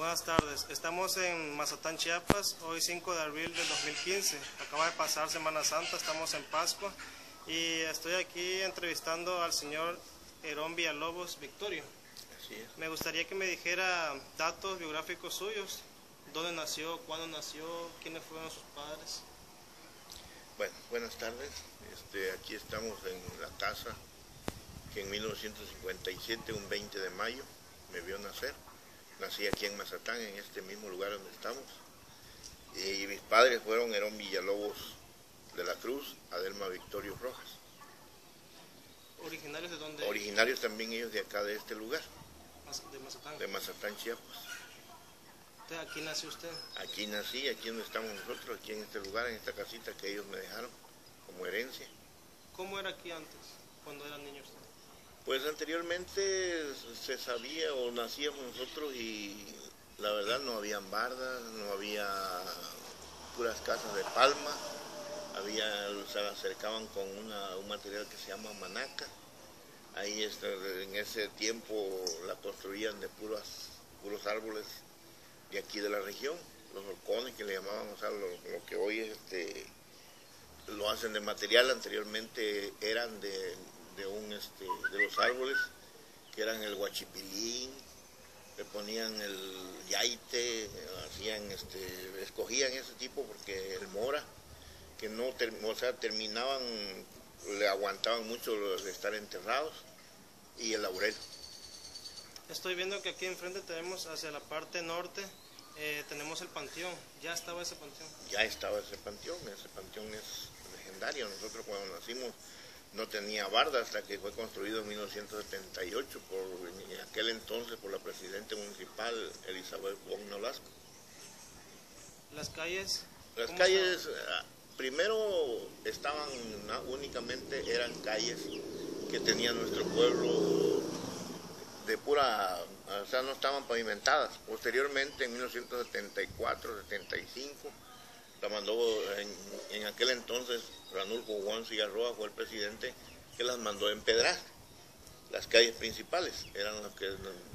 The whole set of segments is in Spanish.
Buenas tardes, estamos en Mazatán, Chiapas, hoy 5 de abril del 2015, acaba de pasar Semana Santa, estamos en Pascua y estoy aquí entrevistando al señor Herón Villalobos Victorio. Así es. Me gustaría que me dijera datos biográficos suyos, dónde nació, cuándo nació, quiénes fueron sus padres. Bueno, buenas tardes, aquí estamos en la casa que en 1957, un 20 de mayo, me vio nacer. Nací aquí en Mazatán, en este mismo lugar donde estamos. Y mis padres fueron Herón Villalobos de la Cruz, Adelma Victorio Rojas. ¿Originarios de dónde? Originarios también ellos de acá, de este lugar. De Mazatán. De Mazatán, Chiapas. ¿Aquí nació usted? Aquí nací, aquí donde estamos nosotros, aquí en este lugar, en esta casita que ellos me dejaron como herencia. ¿Cómo era aquí antes, cuando eran niños? Pues anteriormente se sabía o nacíamos nosotros y la verdad no habían bardas, no había puras casas de palma, se acercaban con un material que se llama manaca. Ahí en ese tiempo la construían de puros árboles de aquí de la región, los horcones que le llamaban, o sea, lo que hoy lo hacen de material, anteriormente eran de los árboles, que eran el guachipilín, le ponían el yaite, escogían ese tipo porque el mora, que no, terminaban, le aguantaban mucho de estar enterrados, y el laurel. Estoy viendo que aquí enfrente tenemos, hacia la parte norte, tenemos el panteón. ¿Ya estaba ese panteón? Ya estaba ese panteón es legendario. Nosotros cuando nacimos no tenía barda hasta que fue construido en 1978 en aquel entonces por la presidenta municipal Elizabeth Bon Nolasco. ¿Las calles? Las calles primero eran calles que tenía nuestro pueblo de pura, o sea, no estaban pavimentadas. Posteriormente, en 1974-75, la mandó en aquel entonces Ranulfo Juan Cigarroa, fue el presidente que las mandó empedrar. Las calles principales eran las que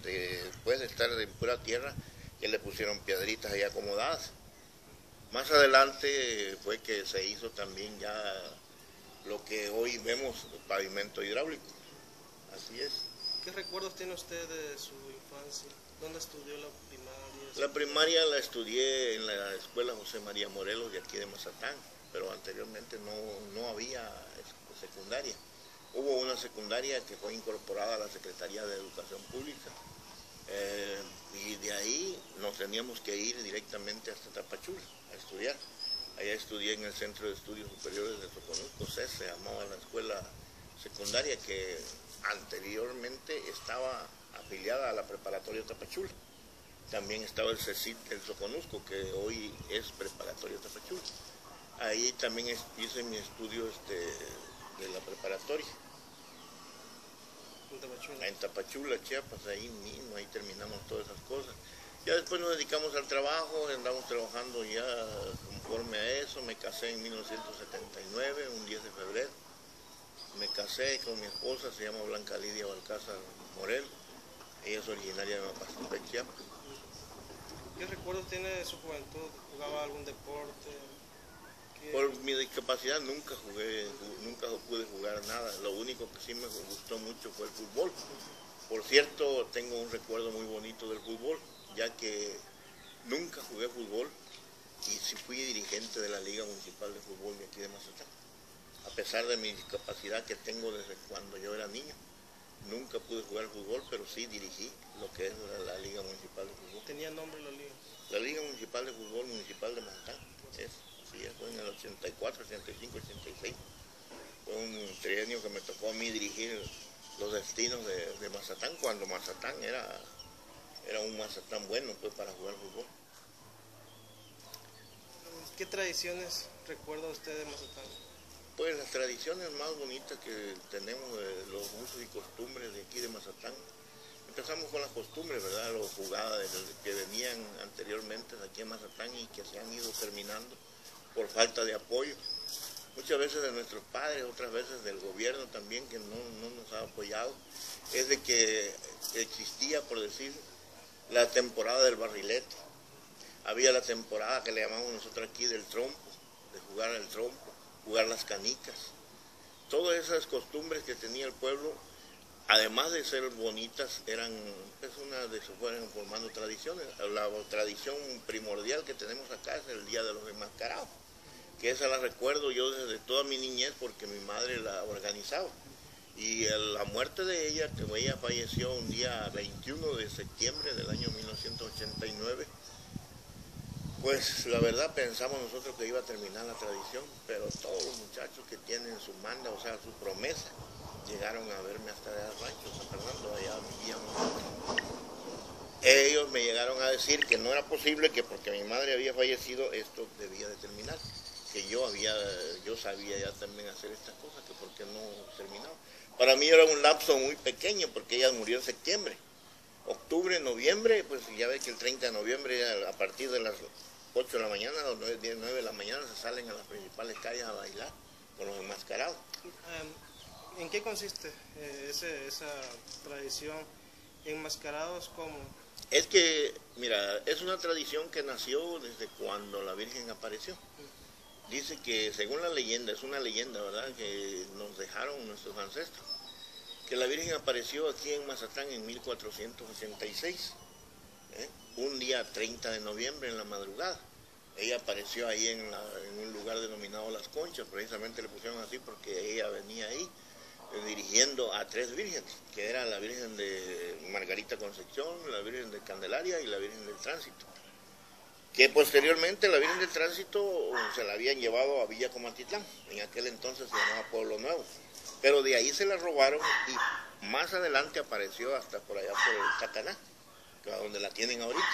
después de estar en pura tierra, que le pusieron piedritas ahí acomodadas. Más adelante fue que se hizo también ya lo que hoy vemos, pavimento hidráulico. Así es. ¿Qué recuerdos tiene usted de su infancia? ¿Dónde estudió la primaria? La primaria la estudié en la escuela José María Morelos de aquí de Mazatán, pero anteriormente no había secundaria. Hubo una secundaria que fue incorporada a la Secretaría de Educación Pública, y de ahí nos teníamos que ir directamente hasta Tapachula a estudiar. Allá estudié en el Centro de Estudios Superiores de Soconusco, CES, se llamaba la escuela secundaria, que anteriormente estaba afiliada a la Preparatoria Tapachula. También estaba el CECIT del Soconusco, que hoy es Preparatoria Tapachula. Ahí también hice mi estudio de la preparatoria. En Tapachula, Chiapas, ahí mismo, ahí terminamos todas esas cosas. Ya después nos dedicamos al trabajo, andamos trabajando ya conforme a eso. Me casé en 1979, un 10 de febrero. Me casé con mi esposa, se llama Blanca Lidia Balcázar Morel. Ella es originaria de Mapastepec, Chiapas. ¿Qué recuerdos tiene de su juventud? ¿Jugaba algún deporte? Por mi discapacidad nunca pude jugar nada. Lo único que sí me gustó mucho fue el fútbol. Por cierto, tengo un recuerdo muy bonito del fútbol, ya que nunca jugué fútbol y sí fui dirigente de la Liga Municipal de Fútbol de aquí de Mazatán. A pesar de mi discapacidad que tengo desde cuando yo era niño, nunca pude jugar fútbol, pero sí dirigí lo que es la Liga Municipal de Fútbol. ¿Tenía nombre la liga? La Liga Municipal de Fútbol Municipal de Mazatán. Sí, fue en el 84, 85, 86. Fue un trienio que me tocó a mí dirigir los destinos de Mazatán, cuando Mazatán era un Mazatán bueno pues para jugar fútbol. ¿Qué tradiciones recuerda usted de Mazatán? Pues las tradiciones más bonitas que tenemos de los usos y costumbres de aquí de Mazatán. Empezamos con las costumbres, ¿verdad? Los jugadas que venían anteriormente aquí en Mazatán y que se han ido terminando por falta de apoyo. Muchas veces de nuestros padres, otras veces del gobierno también, que no nos ha apoyado. Es de que existía, por decir, la temporada del barrilete, había la temporada que le llamamos nosotros aquí del trompo, de jugar al trompo, jugar las canicas. Todas esas costumbres que tenía el pueblo, además de ser bonitas, eran fueron formando tradiciones. La tradición primordial que tenemos acá es el Día de los Enmascarados, que esa la recuerdo yo desde toda mi niñez porque mi madre la organizaba. Y la muerte de ella, que ella falleció un día 21 de septiembre del año 1989, pues la verdad pensamos nosotros que iba a terminar la tradición, pero todos los muchachos que tienen su manda, o sea, su promesa, llegaron a verme hasta el rancho San Fernando, allá vivíamos. Ellos me llegaron a decir que no era posible, que porque mi madre había fallecido, esto debía de terminar, que yo sabía ya también hacer estas cosas, que por qué no terminaba. Para mí era un lapso muy pequeño, porque ella murió en septiembre. Octubre, noviembre, pues ya ves que el 30 de noviembre, a partir de las 8 de la mañana, a las 9 de la mañana, se salen a las principales calles a bailar con los enmascarados. ¿En qué consiste esa tradición? ¿Enmascarados cómo? Es que, mira, es una tradición que nació desde cuando la Virgen apareció. Dice que, según la leyenda, es una leyenda, ¿verdad?, que nos dejaron nuestros ancestros, que la Virgen apareció aquí en Mazatlán en 1486, un día 30 de noviembre en la madrugada. Ella apareció ahí en un lugar denominado Las Conchas, precisamente le pusieron así porque ella venía ahí dirigiendo a 3 vírgenes, que era la Virgen de Margarita Concepción, la Virgen de Candelaria y la Virgen del Tránsito, que posteriormente la Virgen del Tránsito se la habían llevado a Villa Comatitlán, en aquel entonces se llamaba Pueblo Nuevo, pero de ahí se la robaron y más adelante apareció hasta por allá por el Tacaná, que es donde la tienen ahorita.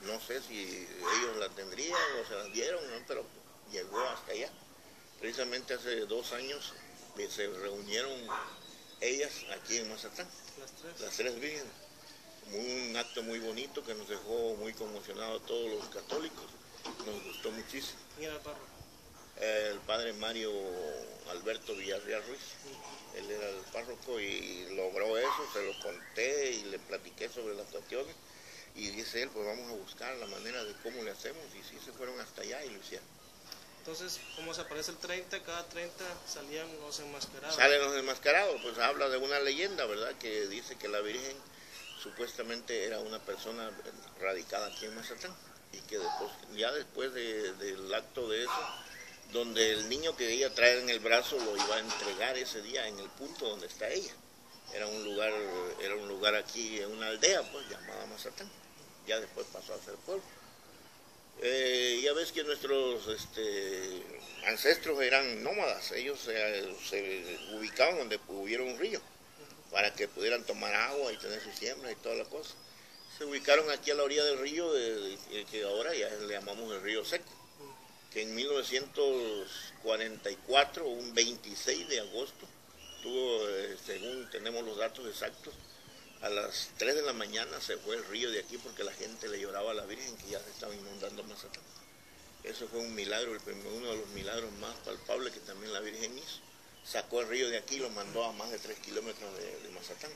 No sé si ellos la tendrían o se la dieron, ¿no?, pero llegó hasta allá. Precisamente hace 2 años se reunieron ellas aquí en Mazatlán, las 3 vírgenes. Un acto muy bonito que nos dejó muy conmocionados a todos los católicos, nos gustó muchísimo. ¿Quién era el párroco? El padre Mario Alberto Villarreal Ruiz, él era el párroco y logró eso, se lo conté y le platiqué sobre las cuestiones y dice él, pues vamos a buscar la manera de cómo le hacemos, y sí se fueron hasta allá y lo hicieron. Entonces, ¿cómo se aparece el 30? Cada 30 salían los enmascarados. Salen los enmascarados, pues habla de una leyenda, ¿verdad?, que dice que la Virgen supuestamente era una persona radicada aquí en Mazatlán, y que después del acto de eso, donde el niño que ella trae en el brazo lo iba a entregar ese día en el punto donde está ella. Era un lugar aquí, en una aldea, pues, llamada Mazatlán. Ya después pasó a ser pueblo. Ya ves que nuestros ancestros eran nómadas, ellos se ubicaban donde hubiera un río, para que pudieran tomar agua y tener su siembra y toda la cosa. Se ubicaron aquí a la orilla del río, que ahora ya le llamamos el río Seco, que en 1944, un 26 de agosto, según tenemos los datos exactos, a las 3 de la mañana se fue el río de aquí porque la gente le lloraba a la Virgen que ya se estaba inundando Mazatlán. Eso fue un milagro, uno de los milagros más palpables que también la Virgen hizo. Sacó el río de aquí y lo mandó a más de 3 kilómetros de Mazatlán.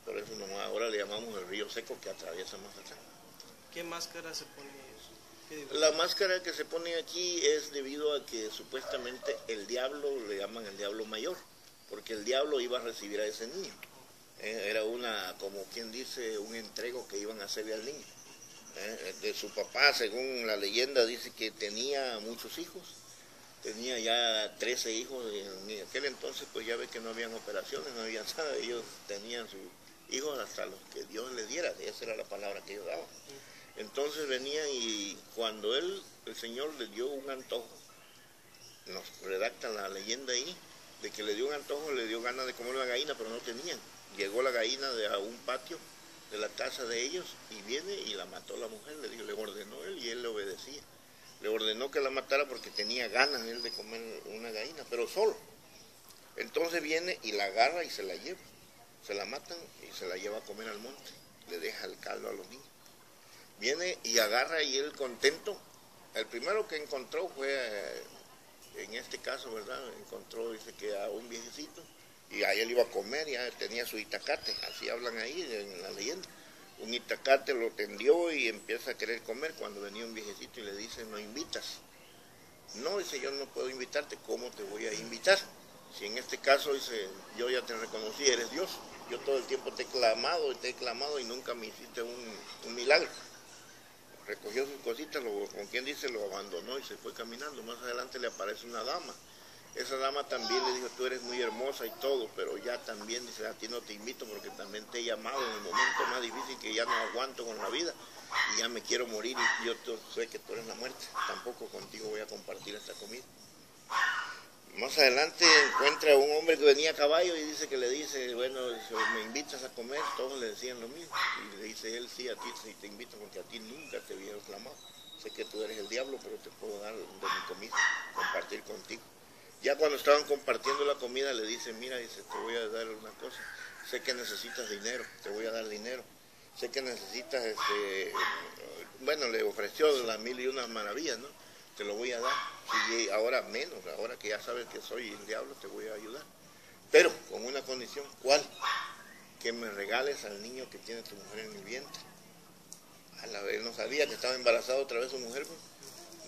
Por eso ahora le llamamos el río Seco que atraviesa Mazatlán. ¿Qué máscara se pone eso? La máscara que se pone aquí es debido a que supuestamente el diablo, le llaman el diablo mayor, porque el diablo iba a recibir a ese niño. Era como quien dice, un entrego que iban a hacerle al niño. De su papá, según la leyenda, dice que tenía muchos hijos, tenía ya 13 hijos, en aquel entonces pues ya ve que no habían operaciones, no había nada, ellos tenían sus hijos hasta los que Dios les diera, esa era la palabra que ellos daban. Entonces venían y cuando el Señor le dio un antojo, nos redactan la leyenda ahí, de que le dio un antojo, le dio ganas de comer una gallina, pero no tenían. Llegó la gallina a un patio de la casa de ellos y viene y la mató la mujer, le ordenó él y él le obedecía. Le ordenó que la matara porque tenía ganas él de comer una gallina, pero solo. Entonces viene y la agarra y se la lleva. Se la matan y se la lleva a comer al monte. Le deja el caldo a los niños. Viene y agarra y él contento. El primero que encontró fue, en este caso, ¿verdad? Encontró, dice que a un viejecito. Y ahí él iba a comer, ya tenía su itacate, así hablan ahí en la leyenda. un itacate lo tendió y empieza a querer comer, cuando venía un viejecito y le dice, ¿no invitas? No, dice, yo no puedo invitarte, ¿cómo te voy a invitar? Si en este caso, dice, yo ya te reconocí, eres Dios, yo todo el tiempo te he clamado y nunca me hiciste un milagro. Recogió sus cositas, con quien dice, lo abandonó y se fue caminando. Más adelante le aparece una dama. Esa dama también le dijo, tú eres muy hermosa y todo, pero ya también dice, a ti no te invito porque también te he llamado en el momento más difícil que ya no aguanto con la vida y ya me quiero morir y yo sé que tú eres la muerte, tampoco contigo voy a compartir esta comida. Más adelante encuentra a un hombre que venía a caballo y dice que le dice, bueno, me invitas a comer, todos le decían lo mismo. Y le dice él, sí, a ti sí te invito porque a ti nunca te había clamado. Sé que tú eres el diablo, pero te puedo dar de mi comida, compartir contigo. Ya cuando estaban compartiendo la comida le dice, mira, dice, te voy a dar una cosa, sé que necesitas dinero, te voy a dar dinero. Sé que necesitas, bueno, le ofreció las 1001 maravillas, ¿no? Te lo voy a dar, y ahora menos, ahora que ya sabes que soy el diablo, te voy a ayudar. Pero con una condición, ¿cuál? Que me regales al niño que tiene tu mujer en el vientre. A la vez no sabía que estaba embarazada otra vez su mujer, pues.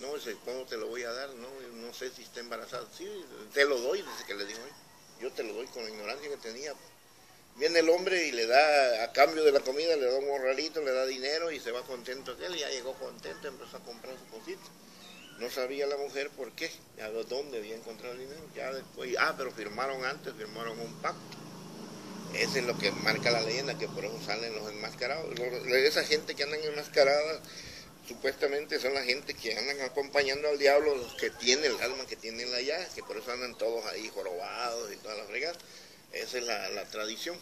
No, dice, ¿cómo te lo voy a dar? No sé si está embarazada. Sí, te lo doy, dice que le dijo, yo te lo doy con la ignorancia que tenía. Viene el hombre y le da, a cambio de la comida, le da un morralito, le da dinero y se va contento aquel, y ya llegó contento, empezó a comprar su cosita. No sabía la mujer por qué, a dónde había encontrado el dinero. Ya después, pero firmaron antes, firmaron un pacto. Eso es lo que marca la leyenda, que por eso salen los enmascarados. Esa gente que andan enmascarada, supuestamente son la gente que andan acompañando al diablo, los que tienen el alma que tienen la llaga, que por eso andan todos ahí jorobados y todas las fregadas. Esa es la tradición,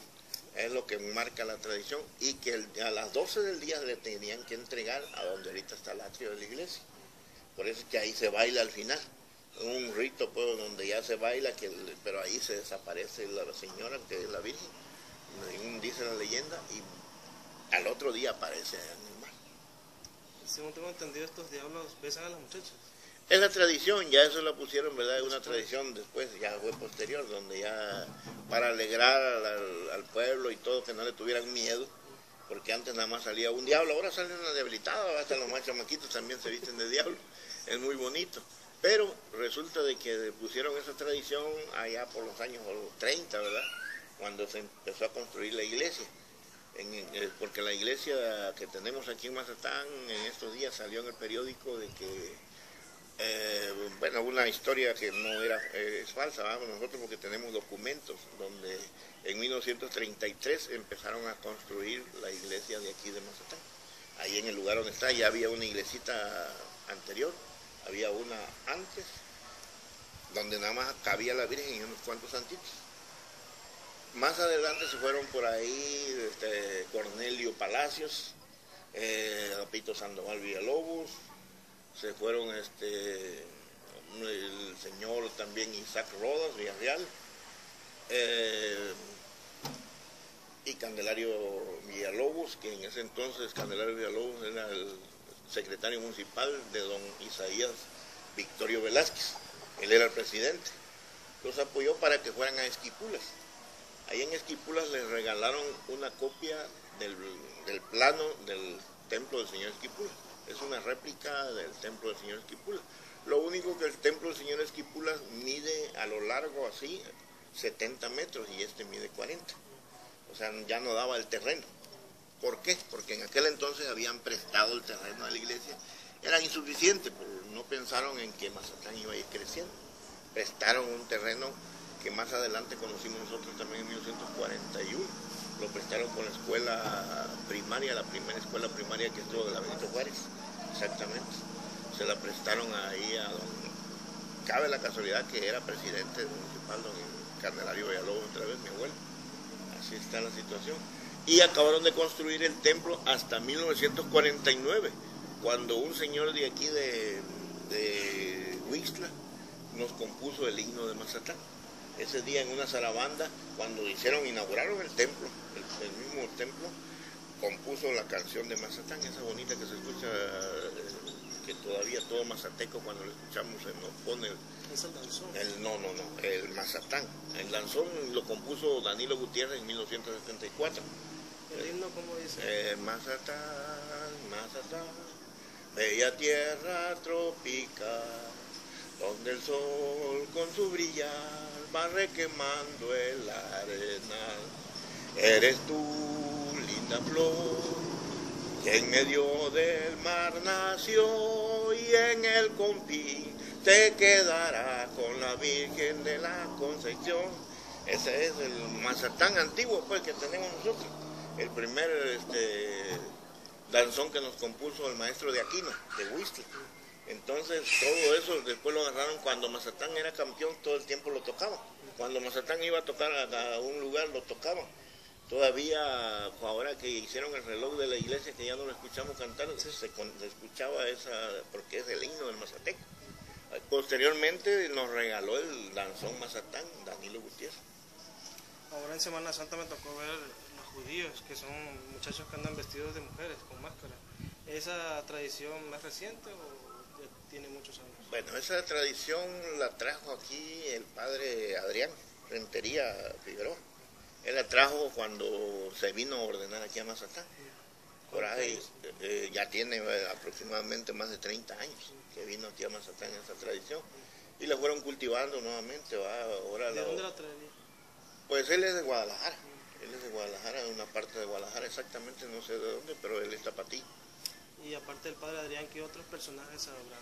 es lo que marca la tradición, y que a las 12 del día le tenían que entregar a donde ahorita está el atrio de la iglesia. Por eso es que ahí se baila al final, un rito pues donde ya se baila, pero ahí se desaparece la señora, que es la Virgen, dice la leyenda, y al otro día aparece allá en el mar. Según tengo entendido, estos diablos besan a las muchachas. Es la tradición, ya eso la pusieron, ¿verdad? Es una tradición después, ya fue posterior, donde ya para alegrar al pueblo y todo, que no le tuvieran miedo, porque antes nada más salía un diablo, ahora sale una debilitada, hasta los más chamaquitos también se visten de diablo, es muy bonito. Pero resulta de que pusieron esa tradición allá por los años 30, ¿verdad? Cuando se empezó a construir la iglesia. Porque la iglesia que tenemos aquí en Mazatán en estos días salió en el periódico de que bueno, una historia que no era, es falsa, vamos, nosotros porque tenemos documentos donde en 1933 empezaron a construir la iglesia de aquí de Mazatán. Ahí en el lugar donde está ya había una iglesita anterior, había una antes, donde nada más cabía la Virgen y unos cuantos santitos. Más adelante se fueron por ahí Cornelio Palacios, Agapito Sandoval Villalobos, se fueron el señor también Isaac Rodas, Villarreal, y Candelario Villalobos, que en ese entonces Candelario Villalobos era el secretario municipal de don Isaías Victorio Velázquez, él era el presidente. Los apoyó para que fueran a Esquipulas. Ahí en Esquipulas les regalaron una copia del plano del templo del señor Esquipulas. Es una réplica del templo del señor Esquipulas. Lo único que el templo del señor Esquipulas mide a lo largo así 70 metros y este mide 40. O sea, ya no daba el terreno. ¿Por qué? Porque en aquel entonces habían prestado el terreno a la iglesia. Era insuficiente, pero no pensaron en que Mazatán iba a ir creciendo. Prestaron un terreno que más adelante conocimos nosotros también en 1941. Lo prestaron con la escuela primaria, la primera escuela primaria que estuvo de la Benito Juárez, exactamente. Se la prestaron ahí a don, cabe la casualidad que era presidente municipal, don Candelario Villalobos, otra vez mi abuelo. Así está la situación. Y acabaron de construir el templo hasta 1949, cuando un señor de aquí de Huixtla nos compuso el himno de Mazatán. Ese día en una zarabanda, cuando inauguraron el templo, el mismo templo, compuso la canción de Mazatán, esa bonita que se escucha, que todavía todo mazateco cuando lo escuchamos se nos pone ¿Es el danzón? El Mazatán. El danzón lo compuso Danilo Gutiérrez en 1974. ¿El himno cómo dice? Mazatán, Mazatán, bella tierra tropical, donde el sol con su brillar va requemando el arenal. Eres tú, linda flor, que en medio del mar nació y en el confín te quedará con la Virgen de la Concepción. Ese es el Mazatán antiguo pues que tenemos nosotros. El primer danzón que nos compuso el maestro de Aquino, de Huistla. Entonces todo eso después lo agarraron cuando Mazatán era campeón, todo el tiempo lo tocaban. Cuando Mazatán iba a tocar a un lugar lo tocaban. Todavía ahora que hicieron el reloj de la iglesia, que ya no lo escuchamos cantar, se escuchaba esa, porque es el himno del Mazateco. Posteriormente nos regaló el danzón Mazatán, Danilo Gutiérrez. Ahora en Semana Santa me tocó ver los judíos, que son muchachos que andan vestidos de mujeres, con máscara. ¿Esa tradición más reciente o ya tiene muchos años? Bueno, esa tradición la trajo aquí el padre Adrián Rentería Figueroa. Él la trajo cuando se vino a ordenar aquí a Mazatán. Por ahí ya tiene aproximadamente más de 30 años que vino aquí a Mazatán esa tradición. Y la fueron cultivando nuevamente. Ahora ¿De dónde la traería? Pues él es de Guadalajara. Él es de Guadalajara, de una parte de Guadalajara, exactamente no sé de dónde, pero él es tapatío. Y aparte del padre Adrián, ¿qué otros personajes habrá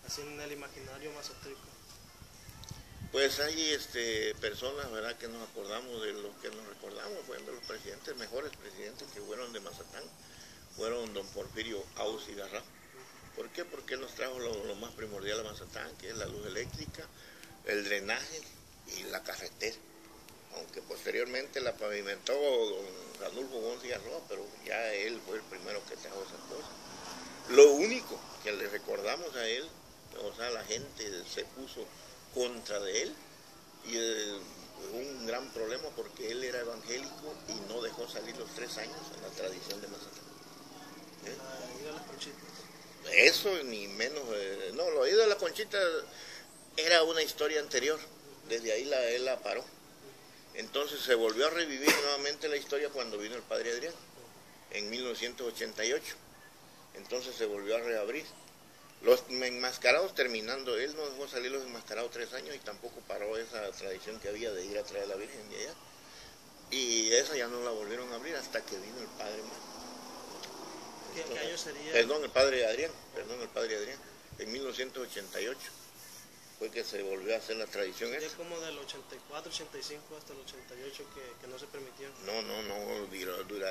así en el imaginario mazateco? Pues hay personas, ¿verdad?, que nos acordamos de los que nos recordamos, fueron de los presidentes, mejores presidentes que fueron de Mazatán, fueron don Porfirio Aus y Garraf. ¿Por qué? Porque él nos trajo lo más primordial a Mazatán, que es la luz eléctrica, el drenaje y la carretera. Aunque posteriormente la pavimentó don Ranulfo González Garroa, pero ya él fue el primero que trajo esas cosas. Lo único que le recordamos a él, o sea, la gente se puso contra de él y un gran problema porque él era evangélico y no dejó salir los 3 años en la tradición de Mazatán. La ida a las Conchitas. Eso ni menos, no, lo oído de la Conchita era una historia anterior, desde ahí él la paró. Entonces se volvió a revivir nuevamente la historia cuando vino el padre Adrián, en 1988. Entonces se volvió a reabrir. Los enmascarados terminando, él no dejó salir los enmascarados 3 años y tampoco paró esa tradición que había de ir a traer a la Virgen de allá. Y esa ya no la volvieron a abrir hasta que vino el padre. ¿Qué año sería? Perdón, el padre Adrián, en 1988 fue que se volvió a hacer la tradición esa. Es como del 84, 85 hasta el 88 que no se permitió. No,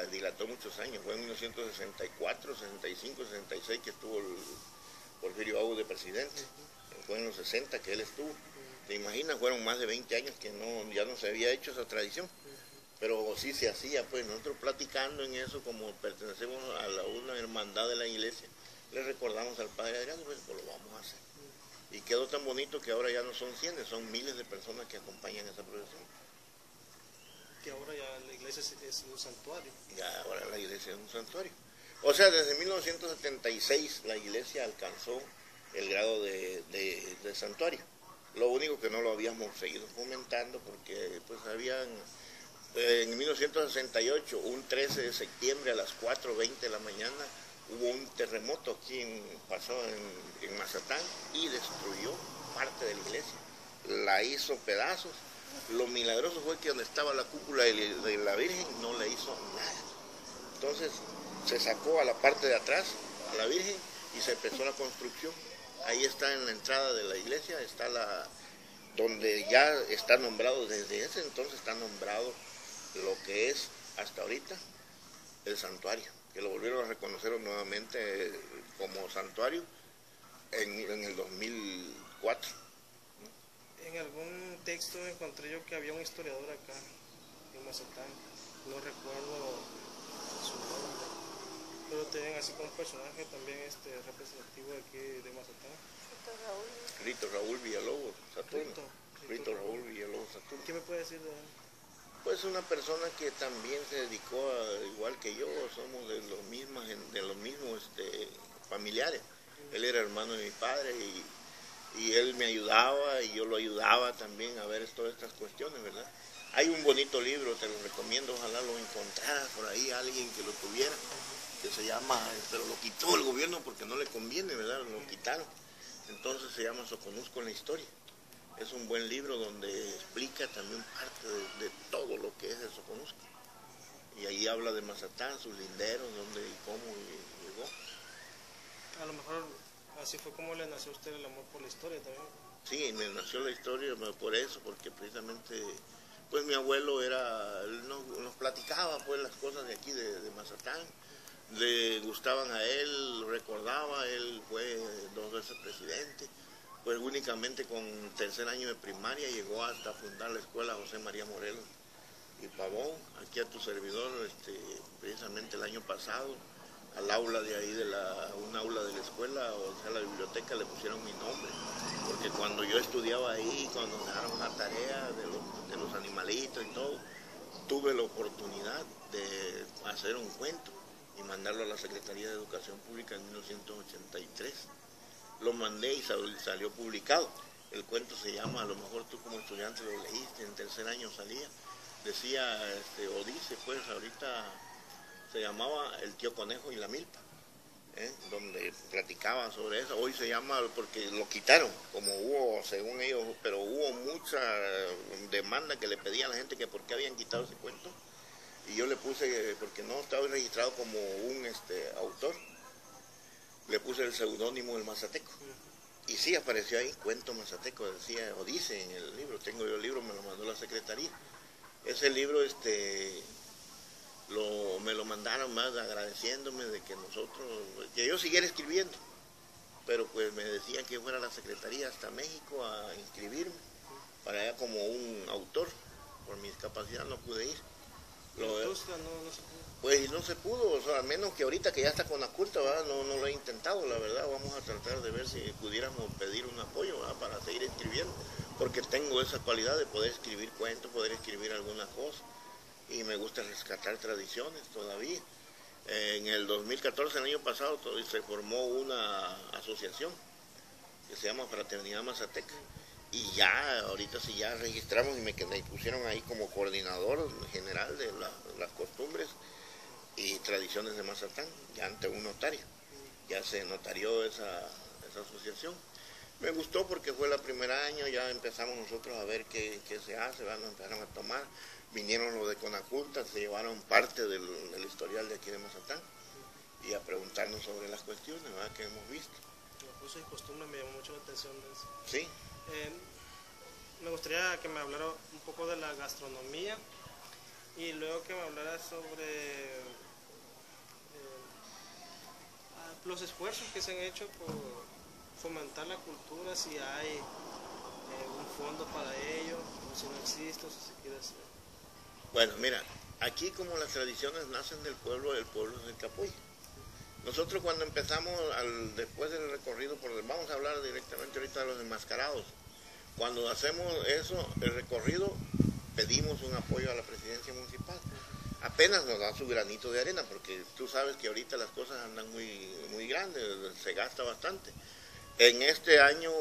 dilató muchos años, fue en 1964, 65, 66 que estuvo el Porfirio Aus de presidente, fue en los 60 que él estuvo. ¿Te imaginas? Fueron más de 20 años que ya no se había hecho esa tradición, pero sí se hacía, pues nosotros platicando en eso, como pertenecemos a una hermandad de la iglesia, le recordamos al padre Adrián, pues lo vamos a hacer. Y quedó tan bonito que ahora ya no son 100, son miles de personas que acompañan esa procesión. Que ahora ya la iglesia es un santuario. Ya ahora la iglesia es un santuario. O sea, desde 1976 la iglesia alcanzó el grado de santuario. Lo único que no lo habíamos seguido fomentando porque pues en 1968, un 13 de septiembre a las 4:20 de la mañana, hubo un terremoto aquí pasó en Mazatán y destruyó parte de la iglesia. La hizo pedazos. Lo milagroso fue que donde estaba la cúpula de la Virgen no le hizo nada. Entonces se sacó a la parte de atrás a la Virgen y se empezó la construcción. Ahí está en la entrada de la iglesia, está donde ya está nombrado, desde ese entonces está nombrado lo que es hasta ahorita el santuario, que lo volvieron a reconocer nuevamente como santuario en el 2004. En algún texto encontré yo que había un historiador acá en Mazatán, no recuerdo su nombre, pero tienen así como un personaje también representativo de aquí de Mazatán. Rito Raúl Villalobos Saturno. Rito Raúl Villalobos Saturno. ¿Qué me puede decir de él? Pues una persona que también se dedicó igual que yo, somos de los mismos familiares. Él era hermano de mi padre y él me ayudaba y yo lo ayudaba también a ver todas estas cuestiones, ¿verdad? Hay un bonito libro, te lo recomiendo, ojalá lo encontraras por ahí, alguien que lo tuviera, que se llama, pero lo quitó el gobierno porque no le conviene, ¿verdad? Lo quitaron. Entonces se llama Soconusco en la historia. Es un buen libro donde explica también parte de todo lo que es el Soconusco. Y ahí habla de Mazatán, sus linderos, dónde y cómo llegó. A lo mejor así fue como le nació a usted el amor por la historia también. Sí, me nació la historia por eso, porque precisamente, pues mi abuelo él nos platicaba pues las cosas de aquí, de Mazatán, le gustaban a él, recordaba, él fue 2 veces presidente, pues únicamente con tercer año de primaria llegó hasta fundar la escuela José María Morelos y Pavón, aquí a tu servidor, precisamente el año pasado, al aula de ahí, un aula de la escuela, o sea, la biblioteca, le pusieron mi nombre, porque cuando yo estudiaba ahí, cuando me dejaron una tarea de los animalitos y todo, tuve la oportunidad de hacer un cuento y mandarlo a la Secretaría de Educación Pública en 1983. Lo mandé y salió publicado. El cuento se llama, a lo mejor tú como estudiante lo leíste, en tercer año salía, decía, o dice pues ahorita, se llamaba El tío Conejo y la milpa, donde platicaba sobre eso. Hoy se llama, porque lo quitaron, como hubo, según ellos, pero hubo mucha demanda que le pedía a la gente que por qué habían quitado ese cuento, y yo le puse, porque no estaba registrado como un autor, le puse el seudónimo El Mazateco, y sí apareció ahí, Cuento Mazateco, decía, o dice en el libro, tengo yo el libro, me lo mandó la secretaría. Ese libro, me lo mandaron más agradeciéndome de que que yo siguiera escribiendo, pero pues me decían que fuera a la secretaría hasta México a inscribirme para allá como un autor. Por mi discapacidad no pude ir. No se pudo. Pues no se pudo, o sea, al menos que ahorita que ya está con la culta, ¿verdad? No lo he intentado, la verdad. Vamos a tratar de ver si pudiéramos pedir un apoyo, ¿verdad? Para seguir escribiendo, porque tengo esa cualidad de poder escribir cuentos, poder escribir alguna cosa, y me gusta rescatar tradiciones todavía. En el 2014, el año pasado, se formó una asociación que se llama Fraternidad Mazateca, y ya, ahorita sí ya registramos y me pusieron ahí como coordinador general de las costumbres y tradiciones de Mazatán, ya ante un notario. Ya se notarió esa asociación. Me gustó porque fue el primer año, ya empezamos nosotros a ver qué se hace, nos empezaron a tomar, vinieron los de Conaculta, se llevaron parte del historial de aquí de Mazatán y a preguntarnos sobre las cuestiones, ¿verdad?, que hemos visto. Los usos y costumbres me llamó mucho la atención de eso. Sí. Me gustaría que me hablara un poco de la gastronomía y luego que me hablara sobre los esfuerzos que se han hecho por fomentar la cultura, si hay un fondo para ello, o si no existe, o si se quiere hacer. Bueno, mira, aquí como las tradiciones nacen del pueblo es el que apoya. Nosotros cuando empezamos, después del recorrido, vamos a hablar directamente ahorita de los enmascarados. Cuando hacemos eso, el recorrido, pedimos un apoyo a la presidencia municipal. Apenas nos da su granito de arena, porque tú sabes que ahorita las cosas andan muy grandes, se gasta bastante. En este año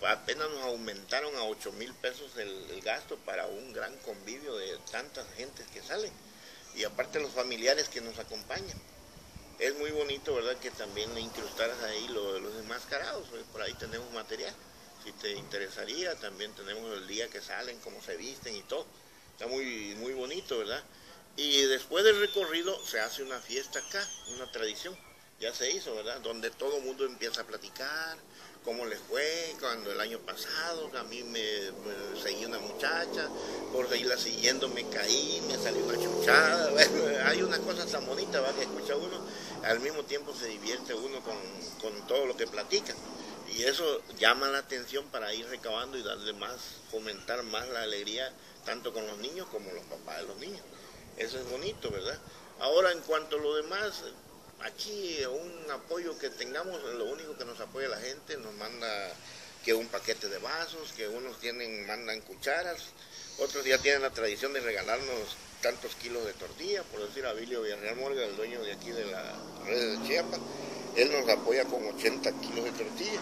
apenas nos aumentaron a 8,000 pesos el gasto para un gran convivio de tantas gentes que salen. Y aparte los familiares que nos acompañan. Es muy bonito, ¿verdad?, que también le incrustaras ahí los enmascarados, por ahí tenemos material. Si te interesaría, también tenemos el día que salen, cómo se visten y todo. Está muy bonito, ¿verdad? Y después del recorrido se hace una fiesta acá, una tradición. Ya se hizo, ¿verdad? Donde todo el mundo empieza a platicar, cómo les fue, cuando el año pasado a mí me seguí una muchacha, por seguirla siguiendo me caí, me salió una chuchada. Bueno, hay una cosa tan bonita, ¿verdad?, que escucha uno, al mismo tiempo se divierte uno con todo lo que platican. Y eso llama la atención para ir recabando y darle más, fomentar más la alegría, tanto con los niños como los papás de los niños. Eso es bonito, ¿verdad? Ahora, en cuanto a lo demás, aquí un apoyo que tengamos, lo único que nos apoya la gente, nos manda que un paquete de vasos, que unos mandan cucharas, otros ya tienen la tradición de regalarnos tantos kilos de tortilla, por decir a Vilio Villarreal Morga, el dueño de aquí de la red de Chiapas, él nos apoya con 80 kilos de tortilla.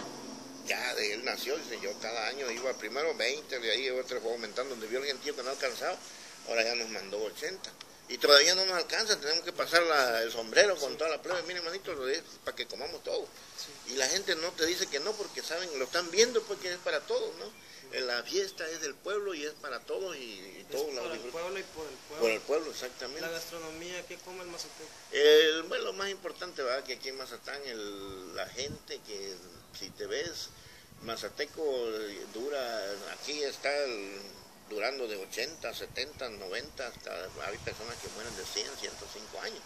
Ya de él nació, dice, yo cada año iba primero 20, de ahí otro fue aumentando, donde vio el gentío que no alcanzaba, ahora ya nos mandó 80. Y todavía no nos alcanza, tenemos que pasar el sombrero con toda la plebe. Miren, manito, para que comamos todo. Y la gente no te dice que no, porque saben, lo están viendo, porque es para todos, ¿no? La fiesta es del pueblo y es para todos y todos la disfrutan. Por el pueblo y por el pueblo. Por el pueblo, exactamente. La gastronomía, ¿qué come el mazateco? Bueno, lo más importante, ¿verdad? Que aquí en Mazatán la gente, que si te ves, Mazateco dura, aquí está durando de 80, 70, 90, hasta hay personas que mueren de 100, 105 años.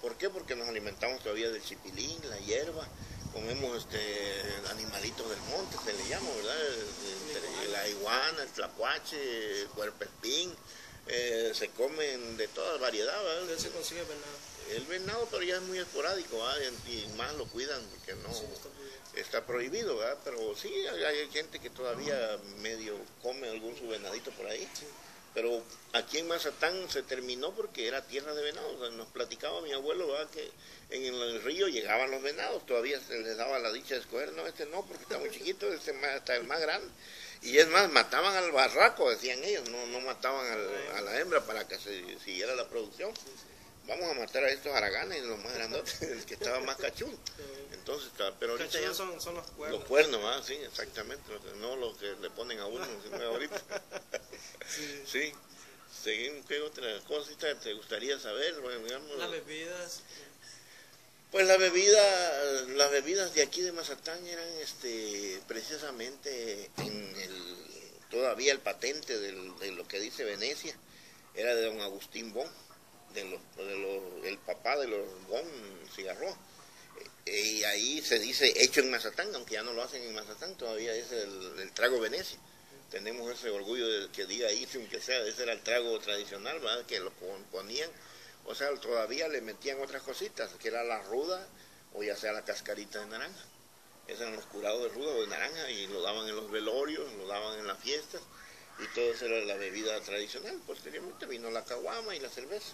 ¿Por qué? Porque nos alimentamos todavía del chipilín, la hierba, comemos animalitos del monte, se le llama, ¿verdad? La iguana, el tlacuache, el puercoespín, se comen de toda variedad, ¿verdad? ¿Dónde se consigue venado? El venado, pero ya es muy esporádico, ¿verdad? Y más lo cuidan porque no está prohibido, ¿verdad? Pero sí, hay gente que todavía medio come algún su venadito por ahí. Sí. Pero aquí en Mazatán se terminó porque era tierra de venados. O sea, nos platicaba mi abuelo, ¿verdad? Que en el río llegaban los venados, todavía se les daba la dicha de escoger, no, este no, porque está muy chiquito, está el más grande. Y es más, mataban al barraco, decían ellos, no mataban a la hembra para que se siguiera la producción. Vamos a matar a estos haraganes, los más grandotes, el que estaba más cachudo. Entonces, pero ahorita ya son los cuernos. Los cuernos, ¿verdad? Sí, exactamente, no los que le ponen a uno, sino ahorita. Sí. Seguimos, ¿qué otra cosita te gustaría saber? Bueno, digamos, las bebidas. Pues las bebidas de aquí de Mazatán eran precisamente todavía el patente de lo que dice Venecia, era de don Agustín Bon, el papá de los Bon Cigarro. Y ahí se dice hecho en Mazatán, aunque ya no lo hacen en Mazatán, todavía es el trago Venecia. Tenemos ese orgullo de que diga ahí, aunque sea, ese era el trago tradicional, ¿verdad? Que lo ponían, o sea, todavía le metían otras cositas, que era la ruda, o ya sea la cascarita de naranja. Esos eran los curados de ruda o de naranja, y lo daban en los velorios, lo daban en las fiestas, y todo eso era la bebida tradicional. Posteriormente vino la caguama y la cerveza.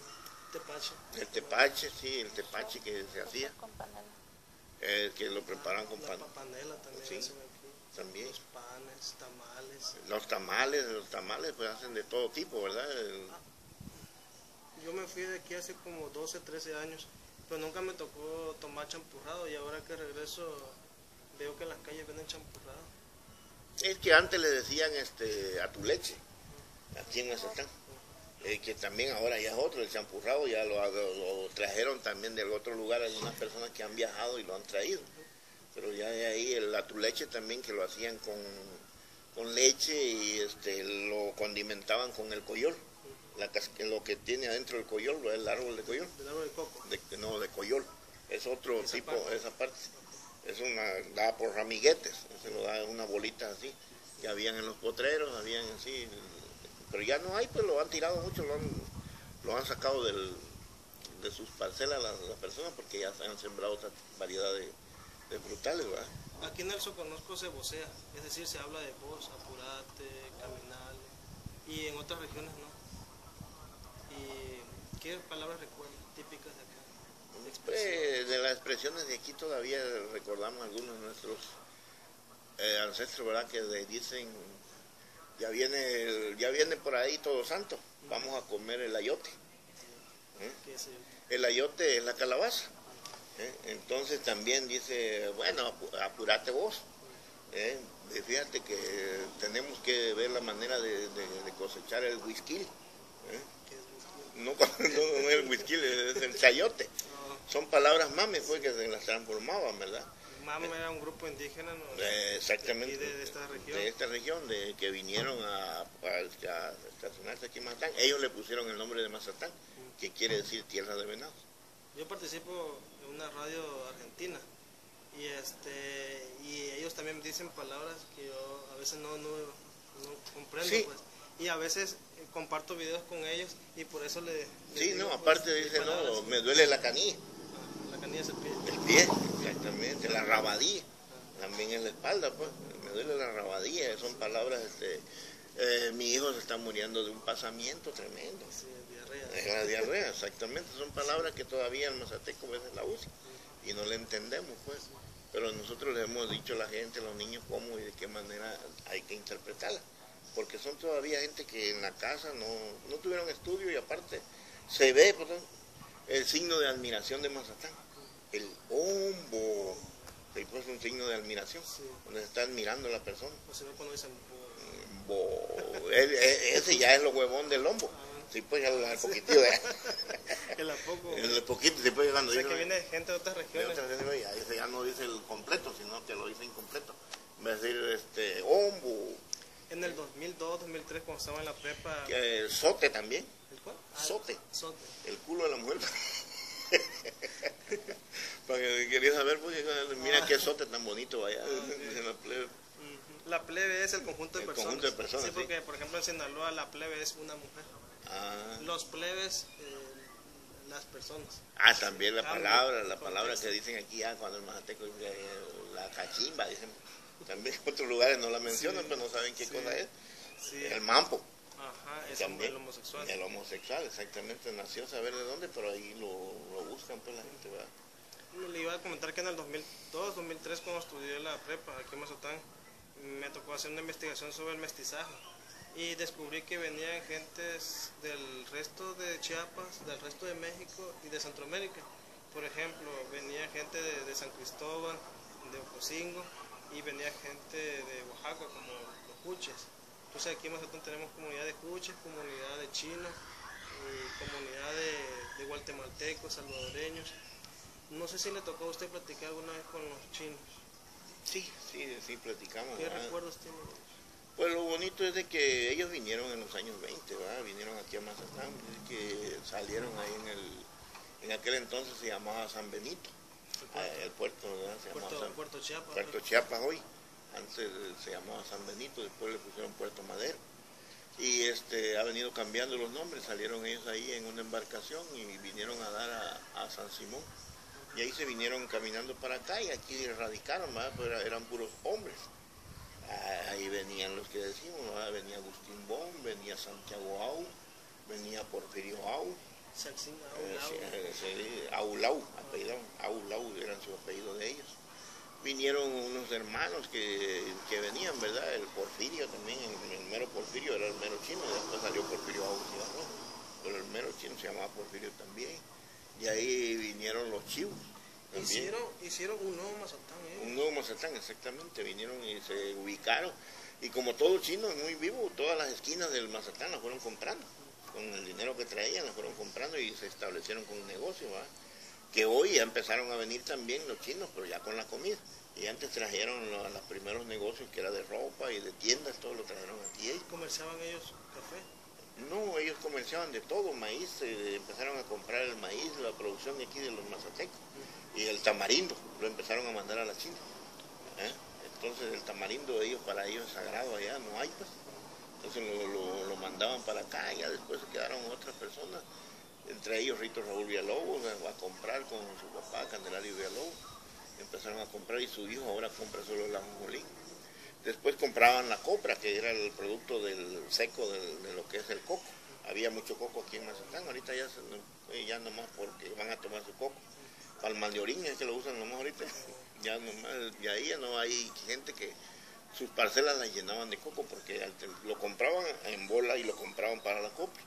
Tepache. El tepache, sí, el tepache que se hacía. Que lo preparan con panela también. Sí, también. Los panes, tamales. Los tamales pues hacen de todo tipo, ¿verdad? Yo me fui de aquí hace como 12, 13 años, pero nunca me tocó tomar champurrado, y ahora que regreso veo que en las calles venden champurrado. Es que antes le decían a tu leche, aquí en Mazatán. Que también ahora ya es otro, el champurrado ya lo trajeron también del otro lugar, algunas personas que han viajado y lo han traído, pero ya de ahí el atuleche también, que lo hacían con leche y lo condimentaban con el coyol, lo que tiene adentro del coyol, el árbol de coyol. ¿Del árbol de coco? De coyol, es otro tipo, esa parte, es da por ramiguetes, se lo da una bolita así, que habían en los potreros, habían así. Pero ya no hay, pues lo han tirado mucho, lo han sacado de sus parcelas las personas, porque ya se han sembrado otra variedad de frutales, ¿verdad? Aquí en el Soconusco se vocea, es decir, se habla de voz, apurate, caminale, y en otras regiones no. ¿Y qué palabras recuerdan típicas de acá? Pues, de las expresiones de aquí todavía recordamos algunos de nuestros ancestros, ¿verdad? Que dicen... Ya viene por ahí Todo Santo, vamos a comer el ayote. ¿Qué es el ayote? Es la calabaza. Entonces también dice, bueno, apurate vos. Fíjate que tenemos que ver la manera de cosechar el whisky. No es el whisky, es el chayote. Son palabras mames, pues, que se las transformaban, ¿verdad? Mame era un grupo indígena, ¿no? Exactamente. De esta región. De esta región, que vinieron a estacionarse aquí en Mazatán. Ellos le pusieron el nombre de Mazatán, que quiere decir tierra de venados. Yo participo en una radio argentina, y ellos también dicen palabras que yo a veces no comprendo, sí. Pues. Y a veces comparto videos con ellos, y por eso sí, no, aparte pues, dice, no, me duele la canilla. La canilla es el pie. El pie, exactamente, la rabadilla, también en la espalda, pues, me duele la rabadilla, son palabras, mi hijo se está muriendo de un pasamiento tremendo. Sí, diarrea. Es la diarrea, exactamente, son palabras que todavía el mazateco a veces la usa, y no le entendemos, pues, pero nosotros le hemos dicho a la gente, a los niños, cómo y de qué manera hay que interpretarla. porque son todavía gente que en la casa no tuvieron estudio y aparte se ve, perdón, el signo de admiración de Mazatán, el hombo, se puso un signo de admiración, sí, donde se está admirando a la persona. O se ve cuando dicen ese ya es lo huevón del hombo. Sí, pues ya el poquitillo de... el poquito, sí, pues cuando dice... que viene gente de otras regiones. Ese ya no dice el completo, sino que lo dice incompleto. Va a decir, hombo. En el 2002, 2003, cuando estaba en la prepa... Sote también. ¿El cuál? Sote. El culo de la mujer. Para que quería saber, pues, mira qué sote tan bonito allá, en la plebe. La plebe es el conjunto de personas. Conjunto de personas, sí, porque, por ejemplo, en Sinaloa la plebe es una mujer. Los plebes, las personas. También la palabra que dicen aquí, cuando el mazateco dice la cachimba, dicen. También en otros lugares no la mencionan, pero no saben qué cosa es. Sí. El mampo. Ajá, es también, el homosexual. El homosexual, exactamente, nació saber de dónde, pero ahí lo buscan pues la gente, ¿verdad? Le iba a comentar que en el 2002, 2003, cuando estudié la prepa aquí en Mazatán, me tocó hacer una investigación sobre el mestizaje y descubrí que venían gentes del resto de Chiapas, del resto de México y de Centroamérica. Por ejemplo, venía gente de San Cristóbal, de Ocosingo, y venía gente de Oaxaca, como los juches. Entonces aquí en Mazatán tenemos comunidad de juches, comunidad de chinos, comunidad de guatemaltecos, salvadoreños. No sé si le tocó a usted platicar alguna vez con los chinos. Sí, platicamos. ¿Qué recuerdos tiene? Pues lo bonito es de que ellos vinieron en los años 20, ¿verdad? Vinieron aquí a Mazatán, que salieron ahí en aquel entonces se llamaba San Benito, el puerto, ¿verdad? Puerto Chiapas hoy, antes se llamaba San Benito, después le pusieron Puerto Madero, y ha venido cambiando los nombres, salieron ellos ahí en una embarcación y vinieron a dar a San Simón. Y ahí se vinieron caminando para acá y aquí radicaron, ¿verdad? Pero eran puros hombres. Ahí venían los que decimos, ¿verdad? Venía Agustín Bon, venía Santiago Au, venía Porfirio Au. Aulau, Aulau eran su apellido de ellos. Vinieron unos hermanos que venían, ¿verdad? El Porfirio también, el mero Porfirio era el mero chino, después salió Porfirio Au, pero el mero chino se llamaba Porfirio también. Y ahí vinieron los chivos. Hicieron un nuevo Mazatán. Un nuevo Mazatán, exactamente. Vinieron y se ubicaron. Y como todo chino es muy vivo, todas las esquinas del Mazatán las fueron comprando. Con el dinero que traían las fueron comprando y se establecieron con un negocio, ¿verdad? Que hoy ya empezaron a venir también los chinos, pero ya con la comida. Y antes trajeron los primeros negocios que era de ropa y de tiendas, todo lo trajeron aquí. ¿Comerciaban ellos café? No, ellos comerciaban de todo, maíz, empezaron a comprar el maíz, la producción aquí de los mazatecos, y el tamarindo, lo empezaron a mandar a la China. Entonces el tamarindo para ellos es sagrado, allá no hay pues. Entonces lo mandaban para acá, y ya después se quedaron otras personas, entre ellos Rito Raúl Villalobos, a comprar con su papá Candelario Villalobos, empezaron a comprar y su hijo ahora compra solo el ajonjolí. Después compraban la copra, que era el producto del seco de lo que es el coco. Había mucho coco aquí en Mazatán, ahorita ya nomás porque van a tomar su coco. Para el mandiorín es que lo usan nomás ahorita. Ya nomás, y ahí ya no hay gente que sus parcelas las llenaban de coco porque lo compraban en bola y lo compraban para la copra.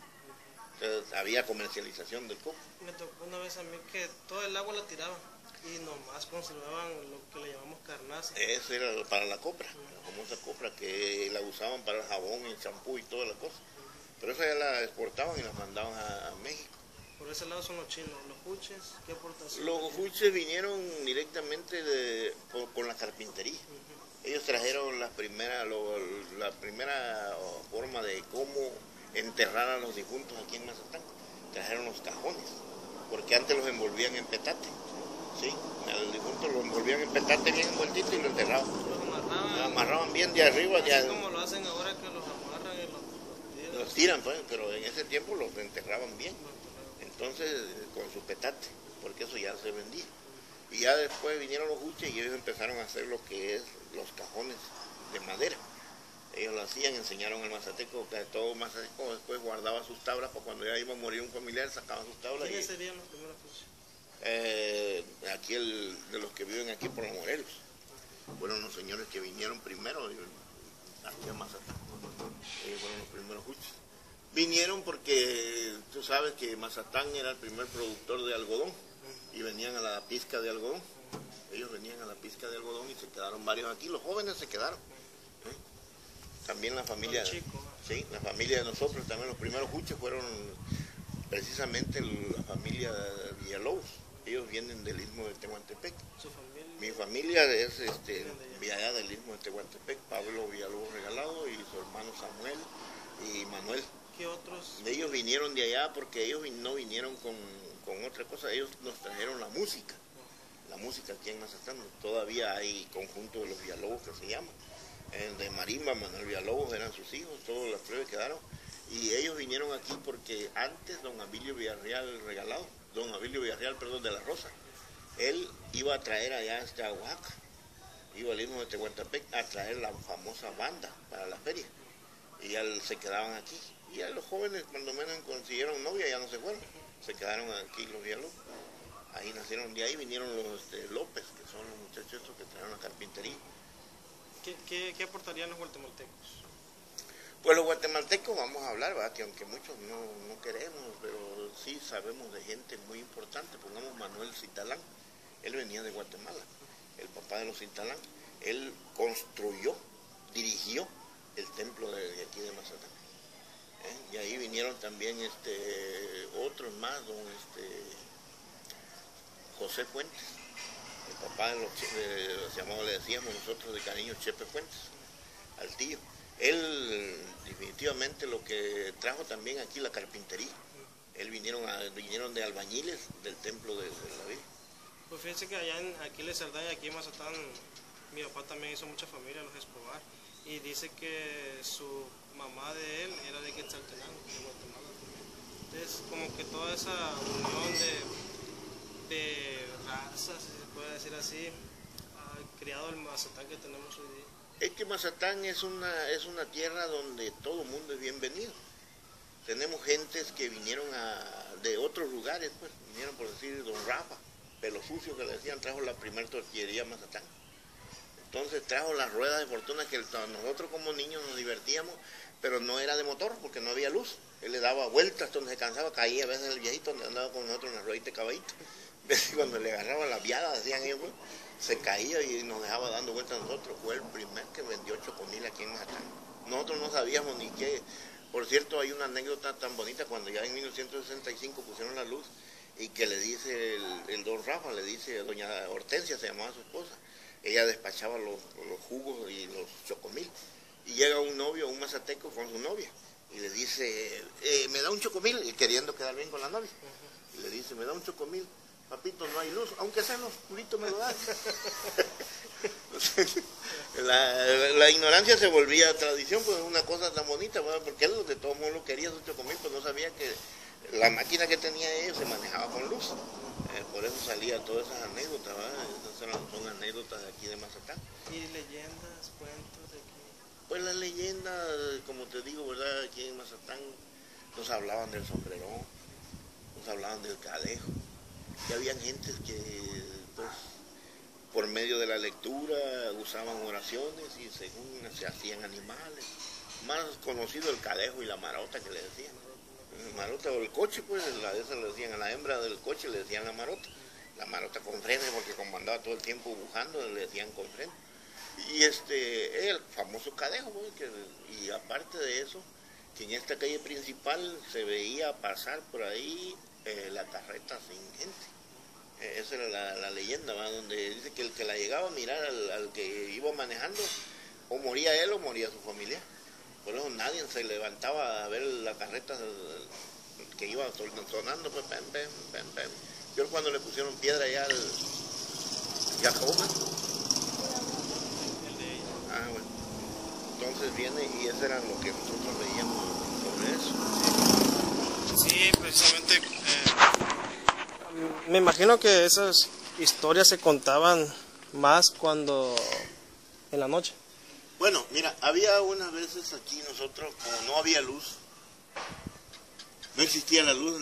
Entonces había comercialización del coco. Me tocó una vez a mí que todo el agua la tiraban y nomás conservaban lo que le llamamos carnaza. Eso era para la copra, la famosa copra que la usaban para el jabón, el champú y todas las cosas. Pero esa ya la exportaban y la mandaban a México. Por ese lado son los chinos. ¿Los juches qué aportación? Los juches vinieron directamente con la carpintería. Ellos trajeron la primera forma de cómo enterrar a los difuntos aquí en Mazatán. Trajeron los cajones, porque antes los envolvían en petate. Sí, al difunto lo envolvían en petate bien envueltito y lo enterraban. Lo amarraban bien de arriba. Así como lo hacen ahora que los amarran y los tiran, pues, pero en ese tiempo los enterraban bien. Entonces, con su petate, porque eso ya se vendía. Y ya después vinieron los juches y ellos empezaron a hacer lo que es los cajones de madera. Ellos lo hacían, enseñaron al mazateco, que todo mazateco después guardaba sus tablas, para cuando ya iba a morir un familiar, sacaban sus tablas. ¿Quiénes serían los primeros juches? Aquí de los que viven aquí por los Morelos. Fueron los señores que vinieron primero aquí a Mazatán. Ellos fueron los primeros juches. Vinieron porque tú sabes que Mazatán era el primer productor de algodón y venían a la pizca de algodón. Ellos venían a la pizca de algodón y se quedaron varios aquí. Los jóvenes se quedaron. También la familia, sí, la familia de nosotros, también los primeros juches fueron precisamente la familia Villalobos. Ellos vienen del Istmo de Tehuantepec. ¿Su familia? Mi familia es de allá del Istmo de Tehuantepec, Pablo Villalobos Regalado y su hermano Samuel y Manuel. ¿Qué otros? Ellos vinieron de allá porque ellos no vinieron con otra cosa, ellos nos trajeron la música aquí en Mazatán. Todavía hay conjunto de los Villalobos que se llama. De Marimba, Manuel Villalobos eran sus hijos, todos las plebes quedaron. Y ellos vinieron aquí porque antes don Abilio Villarreal de la Rosa, él iba a traer allá a Oaxaca, iba al Istmo de Tehuantepec a traer la famosa banda para la feria. Y ya se quedaban aquí. Y ya los jóvenes cuando menos consiguieron novia ya no se fueron, se quedaron aquí los Villalobos. Ahí nacieron, de ahí vinieron los López, que son los muchachos estos que trajeron la carpintería. ¿Qué aportarían los guatemaltecos? Pues los guatemaltecos vamos a hablar, ¿verdad? Que aunque muchos no queremos, pero sí sabemos de gente muy importante. Pongamos Manuel Cintalán, él venía de Guatemala, el papá de los Cintalán. Él construyó, dirigió el templo de aquí de Mazatán. Y ahí vinieron también otros más, José Fuentes, el papá de le decíamos nosotros de cariño Chepe Fuentes, al tío. Él definitivamente lo que trajo también aquí la carpintería. Él vinieron de albañiles del templo de la Virgen. Pues fíjense que allá en Aquiles Saldaña, aquí en Mazatán, mi papá también hizo mucha familia, los Escobar, y dice que su mamá de él era de Quetzaltenango, de Guatemala. Entonces, como que toda esa unión de razas, si se puede decir así, ha creado el Mazatán que tenemos hoy día. Es que Mazatán es una tierra donde todo el mundo es bienvenido. Tenemos gentes que vinieron de otros lugares, pues, vinieron por decir don Rafa, Pelo Sucio, que le decían, trajo la primera tortillería a Mazatán. Entonces trajo las ruedas de fortuna que nosotros como niños nos divertíamos, pero no era de motor porque no había luz. Él le daba vueltas donde se cansaba, caía a veces el viejito donde andaba con nosotros en la ruedita de caballito. Cuando le agarraba la viada, decían ellos, pues, se caía y nos dejaba dando vueltas a nosotros. Fue el primer que vendió chocomil aquí en Mazatán. Nosotros no sabíamos ni qué. Por cierto, hay una anécdota tan bonita cuando ya en 1965 pusieron la luz y que le dice el don Rafa, le dice, doña Hortensia se llamaba su esposa, ella despachaba los jugos y los chocomil. Y llega un novio, un mazateco con su novia y le dice, me da un chocomil, y queriendo quedar bien con la novia. Y le dice, me da un chocomil. Papito, no hay luz, aunque sea en lo oscurito me lo das. la ignorancia se volvía tradición, pues una cosa tan bonita, ¿verdad? Porque él de todo modo lo quería su chocomil, pues no sabía que la máquina que tenía ellos se manejaba con luz. Por eso salía todas esas anécdotas, ¿verdad? Esas son anécdotas de aquí de Mazatán. ¿Y leyendas, cuentos de aquí? Pues las leyendas, como te digo, ¿verdad? Aquí en Mazatán nos hablaban del sombrerón, nos hablaban del cadejo. Y habían gentes que, pues, por medio de la lectura usaban oraciones y según se hacían animales. Más conocido el cadejo y la marota que le decían. El marota o el coche, pues, esa le decían a la hembra del coche, le decían la marota. La marota con freno, porque como andaba todo el tiempo bujando, le decían con freno. Y el famoso cadejo, pues, y aparte de eso, que en esta calle principal se veía pasar por ahí la carreta sin gente. Esa era la leyenda, ¿va? Donde dice que el que la llegaba a mirar al que iba manejando, o moría él o moría su familia. Por eso nadie se levantaba a ver la carreta que iba sonando, pues, pem, pem, pem, pem. Yo cuando le pusieron piedra allá al Jacoma. Bueno. Entonces viene y eso era lo que nosotros veíamos sobre eso. Sí, precisamente. Me imagino que esas historias se contaban más cuando en la noche. Bueno, mira, había unas veces aquí nosotros, como no había luz, no existía la luz,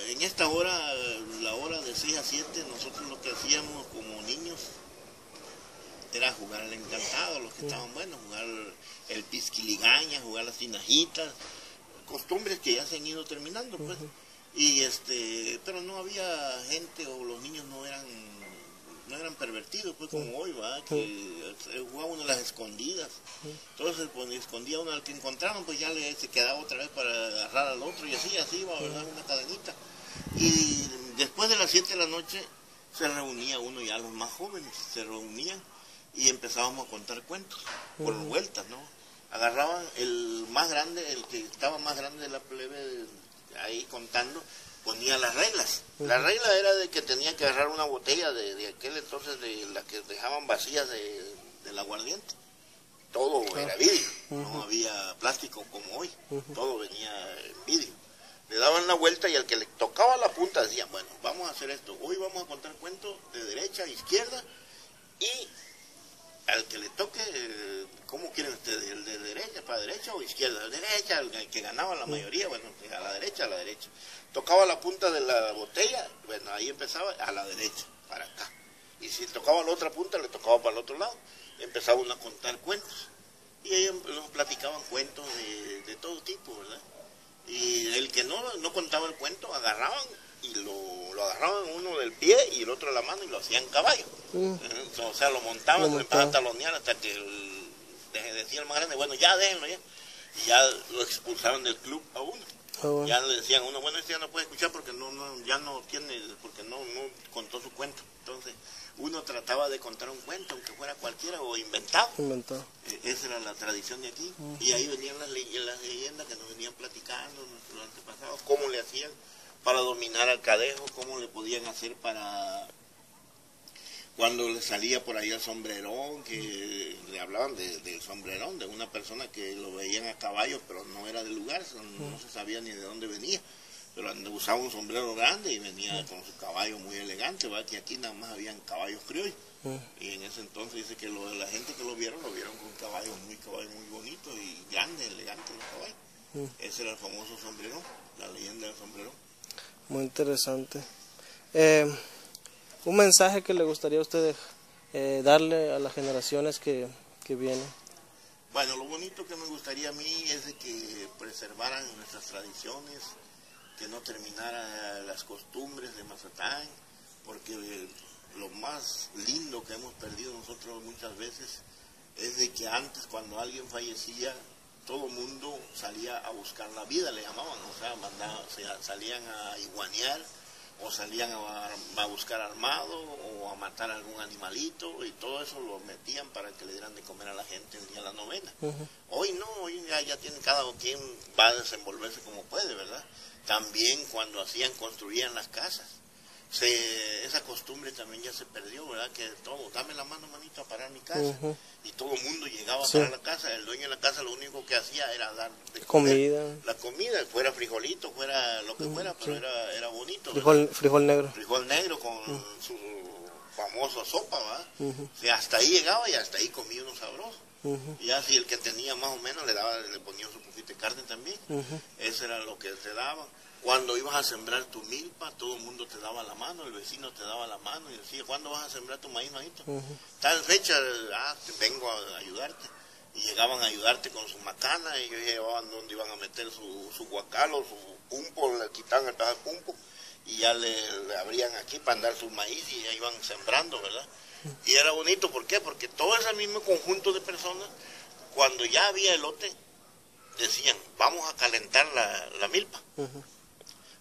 en esta hora, la hora de 6 a 7, nosotros lo que hacíamos como niños, era jugar al encantado, los que estaban buenos, jugar el pisquiligaña, jugar las tinajitas, costumbres que ya se han ido terminando, pues. Y pero no había gente, o los niños no eran pervertidos, pues, como hoy, ¿verdad? Que jugaba uno las escondidas. Entonces, cuando escondía uno al que encontraron, pues ya se quedaba otra vez para agarrar al otro, y así iba, ¿verdad? Una cadenita. Y después de las 7 de la noche se reunía uno, ya los más jóvenes se reunían y empezábamos a contar cuentos por vueltas, ¿no? Agarraban el más grande, el que estaba más grande de la plebe, ahí contando, ponía las reglas. La regla era de que tenía que agarrar una botella de aquel entonces, de la que dejaban vacías del aguardiente. Todo era vidrio, no había plástico como hoy, todo venía en vidrio. Le daban la vuelta y al que le tocaba la punta decían, bueno, vamos a hacer esto, hoy vamos a contar cuentos de derecha a izquierda, y al que le toque, ¿cómo quieren ustedes? ¿El de derecha, para derecha o izquierda? Derecha, el que ganaba la mayoría, bueno, a la derecha, Tocaba la punta de la botella, bueno, ahí empezaba a la derecha, para acá. Y si tocaba la otra punta, le tocaba para el otro lado. Empezaba uno a contar cuentos. Y ellos nos platicaban cuentos de todo tipo, ¿verdad? Y el que no contaba el cuento, agarraban y lo agarraban uno del pie y el otro de la mano y lo hacían caballo. O sea, lo montaban, lo empezaban a talonear hasta que decía el más grande, bueno, ya déjenlo ya. Y ya lo expulsaron del club a uno. Ya le decían a uno, bueno, este ya no puede escuchar porque ya no tiene, porque no contó su cuento. Entonces, uno trataba de contar un cuento, aunque fuera cualquiera o inventado. Esa era la tradición de aquí. Y ahí venían las leyendas que nos venían platicando nuestros antepasados, cómo le hacían para dominar al cadejo, cómo le podían hacer para cuando le salía por ahí el sombrerón, que le hablaban del sombrerón, de una persona que lo veían a caballo, pero no era del lugar, no se sabía ni de dónde venía, pero usaba un sombrero grande y venía con su caballo muy elegante, ¿verdad? Que aquí nada más habían caballos criollos, y en ese entonces dice que la gente que lo vieron con caballos muy bonitos y grandes, elegantes los caballos. Ese era el famoso sombrerón, la leyenda del sombrerón. Muy interesante. Un mensaje que le gustaría a usted darle a las generaciones que vienen. Bueno, lo bonito que me gustaría a mí es de que preservaran nuestras tradiciones, que no terminaran las costumbres de Mazatán, porque lo más lindo que hemos perdido nosotros muchas veces es de que antes, cuando alguien fallecía, todo el mundo salía a buscar la vida, le llamaban, o sea, salían a iguanear, o salían a buscar armado, o a matar algún animalito, y todo eso lo metían para que le dieran de comer a la gente el día de la novena. Hoy no, hoy ya tiene cada quien va a desenvolverse como puede, ¿verdad? También cuando construían las casas, esa costumbre también ya se perdió, ¿verdad? Que todo, dame la mano, manito, a parar mi casa. Y todo el mundo llegaba a parar la casa. El dueño de la casa lo único que hacía era dar de comida. La comida, fuera frijolito, fuera lo que fuera, pero era bonito. Frijol negro. Frijol negro con su famosa sopa, ¿verdad? O sea, hasta ahí llegaba y hasta ahí comía uno sabroso. Y ya si el que tenía más o menos le ponía su poquito de carne también. Eso era lo que se daba. Cuando ibas a sembrar tu milpa, todo el mundo te daba la mano, el vecino te daba la mano y decía, ¿cuándo vas a sembrar tu maíz, manito? Tal fecha, vengo a ayudarte. Y llegaban a ayudarte con su macana, y ellos llevaban donde iban a meter su guacal o su pumpo, le quitaban el pedazo de pumpo, y ya le abrían aquí para andar su maíz y ya iban sembrando, ¿verdad? Y era bonito, ¿por qué? Porque todo ese mismo conjunto de personas, cuando ya había elote, decían, vamos a calentar la milpa.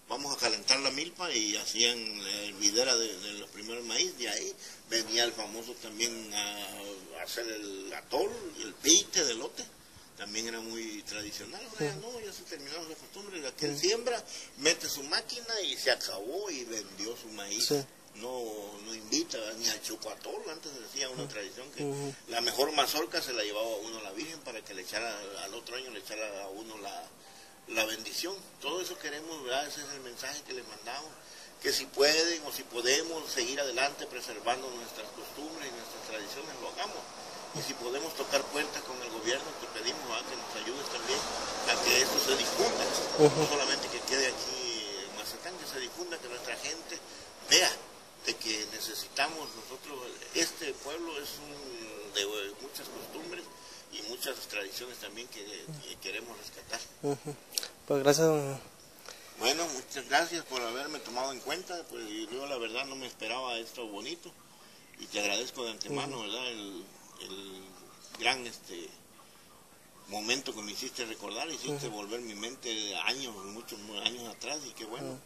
Vamos a calentar la milpa, y hacían el videra de los primeros maíz. De ahí venía el famoso también a hacer el atol, el peite de elote. También era muy tradicional. Ahora ya se terminaron las costumbres. La que siembra, mete su máquina y se acabó y vendió su maíz. No invita ni al chocoatol. Antes decía una tradición que la mejor mazorca se la llevaba a uno a la Virgen para que le echara, al otro año le echara a uno la bendición. Todo eso queremos, ¿verdad? Ese es el mensaje que les mandamos, que si pueden o si podemos seguir adelante preservando nuestras costumbres y nuestras tradiciones, lo hagamos. Y si podemos tocar puertas con el gobierno, te pedimos, ¿verdad?, que nos ayudes también a que esto se difunda, no solamente que quede aquí en Mazatán, que se difunda, que nuestra gente vea de que necesitamos nosotros, este pueblo es de muchas costumbres y muchas tradiciones también que queremos rescatar. Pues gracias, don. Bueno, muchas gracias por haberme tomado en cuenta, pues yo la verdad no me esperaba esto bonito y te agradezco de antemano, ¿verdad? El gran momento que me hiciste recordar, hiciste volver mi mente años, muchos años atrás, y que bueno,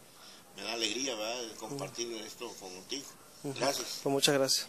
me da alegría, ¿verdad?, compartir esto contigo. Gracias. Pues muchas gracias.